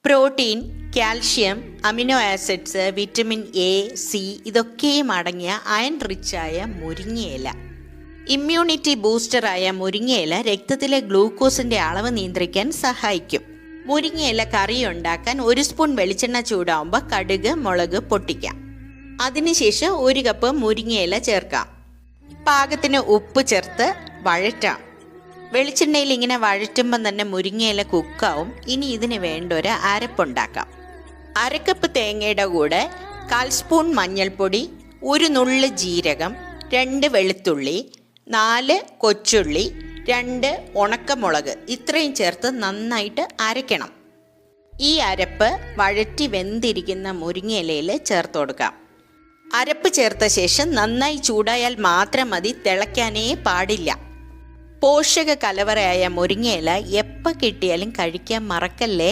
Protein, calcium, amino acids, vitamin A, C ഇതൊക്കെയും അടങ്ങിയ iron റിച്ചായ മുരിങ്ങയില. ഇമ്മ്യൂണിറ്റി ബൂസ്റ്ററായ മുരിങ്ങയില രക്തത്തിലെ ഗ്ലൂക്കോസിൻ്റെ അളവ് നിയന്ത്രിക്കാൻ സഹായിക്കും. മുരിങ്ങയില കറി ഉണ്ടാക്കാൻ 1 സ്പൂൺ വെളിച്ചെണ്ണ ചൂടാവുമ്പോൾ കടുക്, മുളക് പൊട്ടിക്കാം. അതിനുശേഷം 1 കപ്പ് മുരിങ്ങയില ചേർക്കാം. പാകത്തിന് ഉപ്പ് ചേർത്ത് വഴറ്റാം. വെളിച്ചെണ്ണയിൽ ഇങ്ങനെ വഴറ്റുമ്പം തന്നെ മുരിങ്ങയില കുക്കാവും. ഇനി ഇതിന് വേണ്ട ഒരു അരപ്പുണ്ടാക്കാം. 1/2 കപ്പ് തേങ്ങയുടെ കൂടെ 1/4 സ്പൂൺ മഞ്ഞൾപ്പൊടി, 1 നുള്ള് ജീരകം, 2 വെളുത്തുള്ളി, 4 കൊച്ചുള്ളി, 2 ഉണക്കമുളക് ഇത്രയും ചേർത്ത് നന്നായിട്ട് അരയ്ക്കണം. ഈ അരപ്പ് വഴറ്റി വെന്തിരിക്കുന്ന മുരിങ്ങയിലയിൽ ചേർത്ത് കൊടുക്കാം. അരപ്പ് ചേർത്ത ശേഷം നന്നായി ചൂടായാൽ മാത്രം മതി, തിളയ്ക്കാനേ പാടില്ല. പോഷക കലവറയായ മുരിങ്ങയില എപ്പോൾ കിട്ടിയാലും കഴിക്കാൻ മറക്കല്ലേ.